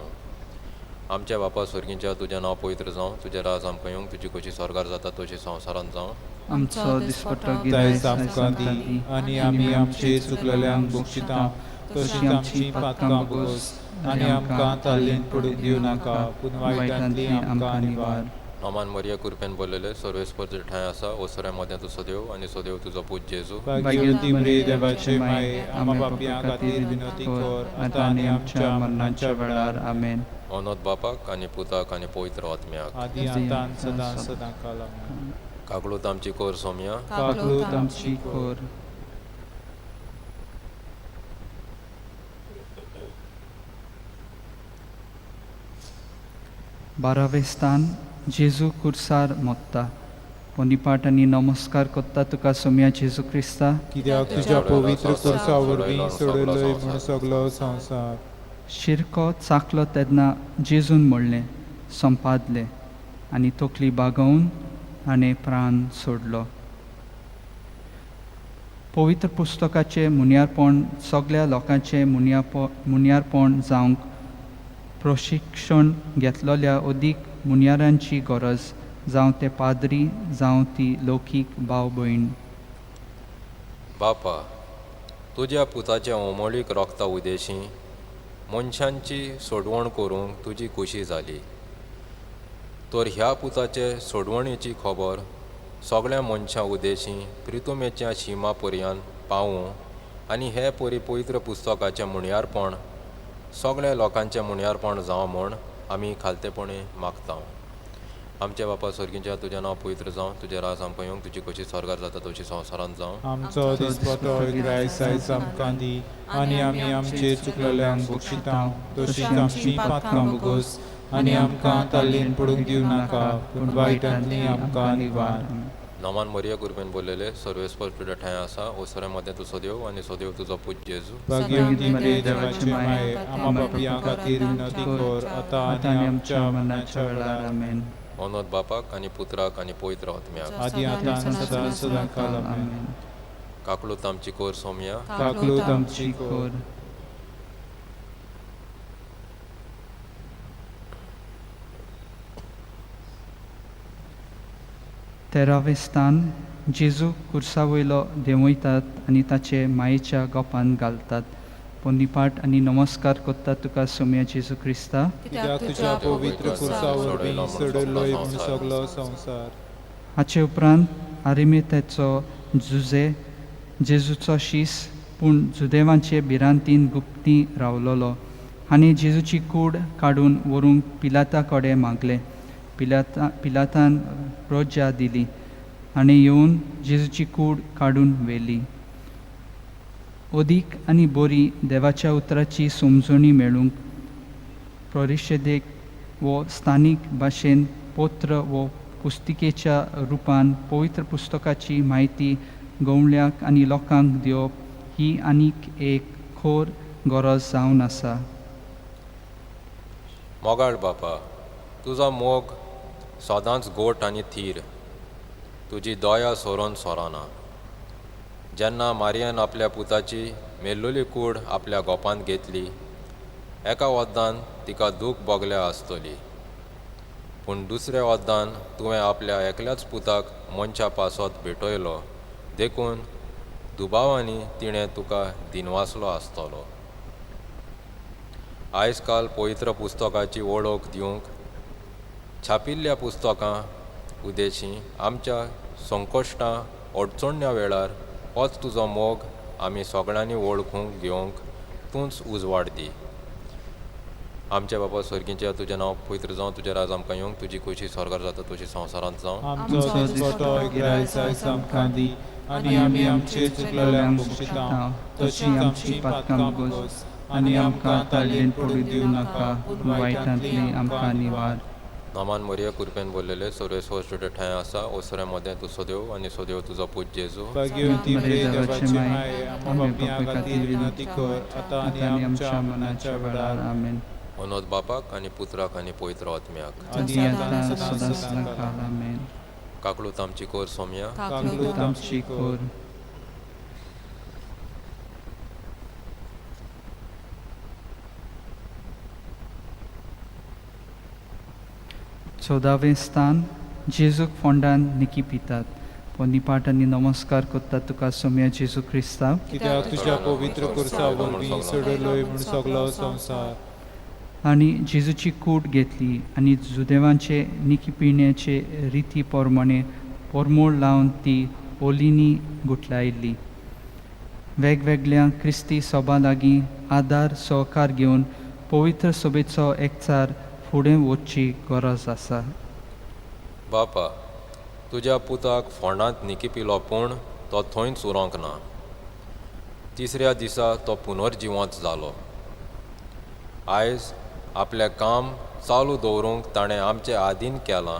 आमच्या बापा स्वर्गीच्या तुजें नांव पवित्र जावं, तुजें राज आमकां येवंक, तुजी खोशी स्वर्गार जाता तशी संवसारांत जावं. आमचो दिसपट्टो आयज आमकां दी, आनी आमी आमचेर चुकलेल्यांक बक्षितां, तशींच आमची पातकां बुगोस, आनी आमकां ताल्लेन पडून दिवं नाका, पूण वायटांतली आमकां निवार. नमान मरिये कृपेन बोललेले सर्वेस्पर ठाय आसा, ओसऱ्या मदें तूं सदैव आनी सदैव तुजो पूज्य जेजू. भाग्यवंती मरिये देवाची माय, आम्हा पापियां खातीर विनंती कर, आतां आनी आमच्या मरणाच्या वेळार. आमेन. मनोत बापाक आनी पुताक आनी पवित्र आत्म्याक. आदी आतां सदां सदांकाल. आमेन. काकलूत आमची कोर सोम्या, काकलूत आमची कोर. बारावें स्थान जेजू कुर्सार मोत्ता. पोंदिपाट आनी नमस्कार कोत्ता तुका सोम्या जेजू क्रिस्ता कित्याक तुज्या पवित्र कुर्सा वरवीं सोडलोय म्हूण सगलो संवसार. शिरको चाखलो तेन्ना जेजून म्हणलें संपादलें आनी तकली बागोवन आनी प्राण सोडलो. पवित्र पुस्तकाचें मुनियारपण सगळ्या लोकांचें मुनियारपण जावंक प्रशिक्षण घेतलेल्या अदीक मुनियारांची गरज, जावं ते पाद्री जावं ती लौकीक भाव भयण. बापा, तुज्या पुताच्या ओमळीक रोगता उदेशी मनशांची सोडवण करूंक तुजी खोशी जाली. तर ह्या पुताचे सोडवणेची खबर सगळ्या मनशां उदेशी प्रितुमेच्या शिमा पर्यंत पावूं आनी हे पवित्र पुस्तकाचें मुनियारपण सगळ्या लोकांचें मुनियारपण जावं म्हूण आमी खालतेपणी मागता. आमचे बापा सर्गीच्या तुजें नांव पवित्र जावं, तुजें राज आमकां येवंक, तुजी कशी स्वर्गार जाता तशी संवसारांत जावं. आमचो दिसपतो गिरायस आयज आमकां दी आनी आमी आमचेर चुकलेल्यांक बक्षिता तशीच आमची पातकां बोगोस आनी आमकां ताल्लेन पडूंक दिवं नाका पूण वायटांतली आमकां निवार. नमान मरिया गुरबेन बोललेले सर्वेस्पर तुज्या ठांय आसा, ओसऱ्यामध्ये तूं सोदेव आनी सोदेव तुजो पूज जेजू. भाग्यवती मरिये देवाची माये, आम्हा पापियां खातीर विनंती कर आतां आनी आमच्या मरणाच्या वेळार आमेन. ओनोद बापाक आनी पुत्राक आनी पवित्र आत्म्याक. आदी आतां सदां सदांकाल आमेन. काकलूत आमची कोर सोम्या, काकलूत आमची कोर. तेरावें स्थान जेजू कुर्सा वयलो देंवयतात आनी ताचे मायेच्या गोपान घालतात. पोंदिपाट आनी नमस्कार कोत्ता तुका सोम्या जेजू क्रिस्ता कित्याक तुज्या पवित्र कुर्सा वरवीं सोडलोय म्हूण सगलो संवसार. हाचे उपरांत आरिमेतेचो जुजे जेजूचो शीस पूण जुदेवांचे भिरांतीन गुप्ती रावलोलो. आनी जेजूची कूड काडून व्हरूंक पिलाता कडेन मागलें. पिलातान रोज्या दिली आनी येवन जेजूची कूड काडून व्हेली. अदीक आनी बरी देवाच्या उतराची समजणी मेळूंक परिशदेक वो स्थानीक भाशेन पत्र वो पुस्तिकेच्या रुपान पवित्र पुस्तकाची म्हायती गवळ्याक आनी लोकांक दिवप ही आनीक एक खोर गरज जावन आसा. मोगाळ बापा, तुजो मोग सदांच गोट आनी थीर, तुजी दया सोरोन सोराना. जेन्ना मारयेन आपल्या पुताची मेल्लोली कूड आपल्या गोपांत घेतली, एका वद्दान तिका दूख भोगल्या आसतली, पूण दुसऱ्या वद्दान तुवें आपल्या एकल्याच पुताक मनशा पासत भेटयलो, देखून दुबावांनी तिणें तुका दिनवासलो आसतलो. आयज काल पवित्र पुस्तकाची वळख दिवंक छापिल्ल्या पुस्तकां उदेशी आमच्या संकश्टां अडचण्या वेळार होच तुजो मोग आमी सगळ्यांनी वळखूंक घेवंक तूंच उजवाड दी. आमचे बाबा सर्गीच्या तुजें नांव पवित्र जावं, तुजें राज आमकां येवंक, तुजी खोशी स्वर्गार जाता तशी संवसारांत जावं. आमचो दिसपतो गिरायस आयज आमकां दी आनी आमी आमचेर चुकलेल्यांक बक्षिता तशीच आमची पातकां बोगोस आनी आमकां ताल्लेन पडूंक दिवं नाका पूण वायटांतली आमकां निवार. नमान मरिया कृपेन बोललेले सर्वेस्वर तुजे ठांय आसा, ओसऱ्यामध्ये तूं सोदेव आनी सोदेव तुजो पूज जेजू. भाग्यवती मरिये देवाची माये, आम्हा पापियां खातीर विनंती कर आतां आनी आमच्या मरणाच्या वेळार आमेन. ओनोद बापाक आनी पुत्राक आनी पवित्र आत्म्याक. आदी आतां सदां सदांकाल आमेन. काकलूत आमची कोर सोम्या, काकलूत आमची कोर. चौदावें स्थान जेजूक फोंडान निकी पितात. पोंदिपाट आनी नमस्कार कोत्ता तुका सोम्या जेजू क्रिस्ता कित्याक तुज्या पवित्र कुर्सा वरवीं सोडलोय म्हूण सगलो संवसार. आनी जेजूची कूड घेतली आनी जुदेवांचे निकी पिण्याचे रिती पोरमणे पोरमोळ लावन ती ओलिनी गुटलायिल्ली. वेगवेगळ्या क्रिस्ती सभा लागीं आदार सहकार घेवन पवित्र सभेचो एकचार फुडें वचची गरज आसा. बापा, तुज्या पुताक फोंडांत निकी पिलो पूण तो थंयच उरोंक ना. तिसऱ्या दिसा तो पुनर्जिवंत जालो. आयज आपलें काम चालू दवरूंक ताणें आमचें आदीन केलां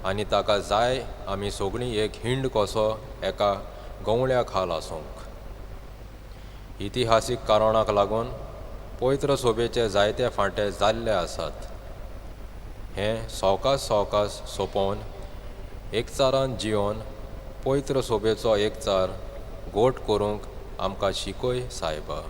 आनी ताका जाय आमी सगळीं एक हिंड कसो एका गवळ्या खाल आसूंक. इतिहासीक कारणाक लागून पवित्र सोबेचे जायते फांटे जाल्ले आसात. हें सवकास सवकास सोंपोवन एकचारान जिवन पवित्र सोबेचो एकचार गोट करूंक आमकां शिकय सायबा.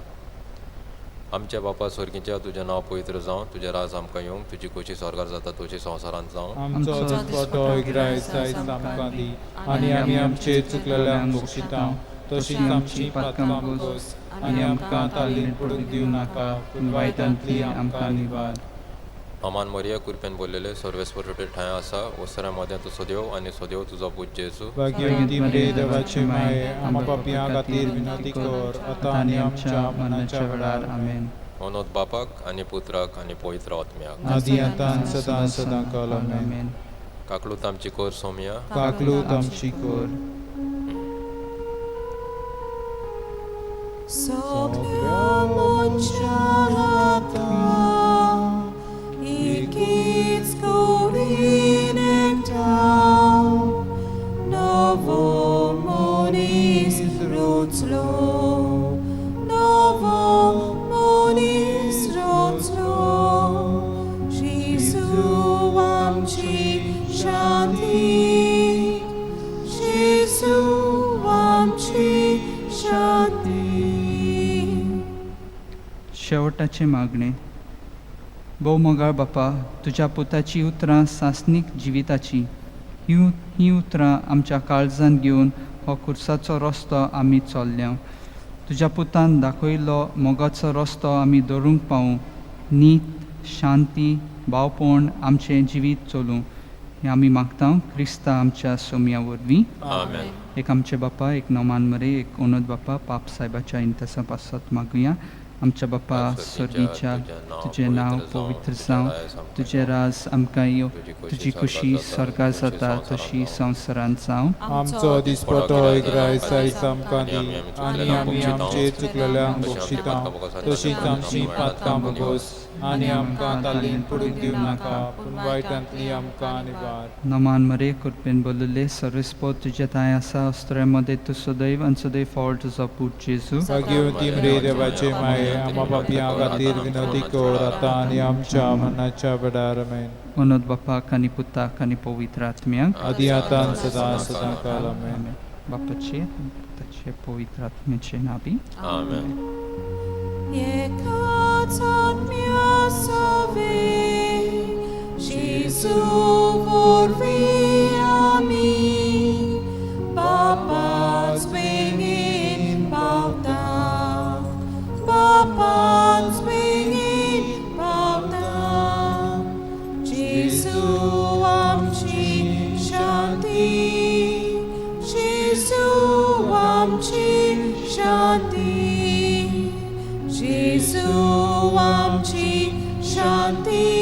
आमचे बापा स्वर्गीच्या तुजें नांव पवित्र जावं, तुजें राज आमकां येवंक, तुजी खोशी स्वर्गार जाता तशी संवसारांत जावं. आमचो दिसपटो इग्रायस आयज आमकां दी, आनी आमी आमचे चुकलेल्यांक बक्षितां, तशींच आमची पातकां बगोस, आनी आमकां तालीन पडूंक दिवं नाका, पूण वायटांतली आमकां निवार. अमान मोरया कृपेन बोललेले सर्वेस्पर ठाय आसा, वसऱ्या मदें तूं सोदेव आनी सोदेव तुजो पूज जेजू. भाग्यवती मरे देवाचे माये, आमकां पापियां खातीर विनंती कर, आतां आनी आमच्या मरणाच्या वेळार आमेन. मनोद बापाक आनी पुत्राक आनी पवित्र आत्म्याक. आदी आतां सदां सदां काल आमेन. काकलूत आमची कोर सोमया, काकलूत आमची core. It's going down. Novo Monis road slow. Novo Monis road slow. Jesu amci shanti. Jesu amci shanti. शेवटाचे मागणे. भोवमोगाळ बापा, तुज्या पुताची उतरां सासनीक जिविताची ही उतरां आमच्या काळजान घेवन हो खुर्साचो रस्तो आमी चल्ल्या. तुज्या पुतान दाखयलो मोगाचो रस्तो आमी धरूंक पावूं. नीत, शांती, भावपण आमचें जिवीत चलूं हें आमी मागता क्रिस्ता आमच्या सोम्या वरवीं. आमेन. एक आमचे बापा, एक नोमान मरे, एक ओनद बापा, पाप साहेबाच्या इंतसा पासत मागुया. आमच्या बापा स्वर्गीच्या, तुजें नांव पवित्र जावं, तुजें राज आमकां यो, तुजी खुशी स्वर्गार जाता तशी संवसारांत जावं. आमचो दिसपटो इग्रायस आयज आमकां दी, आनी आमी आमचे चुकलेल्यांक बक्षितां, तशींच आमची पातकां बगोस, आनी आमकां तालीन पडूंक दिवं नाका, पूण वायटांतली आमकां निवार. नमान मरे कृपेन बोलले सर्वेस्पो तुजे ताय आसा, अस्त्र्यामध्ये तूं सदैव आनी सदैव फावळ तुजो पूत जेजू. भाग्यवती मरे देवाचे माये, आम्हा पापियां खातीर विनंती कर, आतां आनी आमच्या मरणाच्या वेळार आमेन. ओनद बापाक आनी पुताक आनी पवित्र आत्म्याक. आदी आतां सदां सदां काल आमेन. बापाचे पुताचे पवित्र आत्म्याचे नावी. आमेन. Ekats atmia save, Jesu vor vi ami, Papa's bengin bauta, Papa's bengin bauta, Jesu amci shanti, Jesu amci shanti. Jesu amci shanti.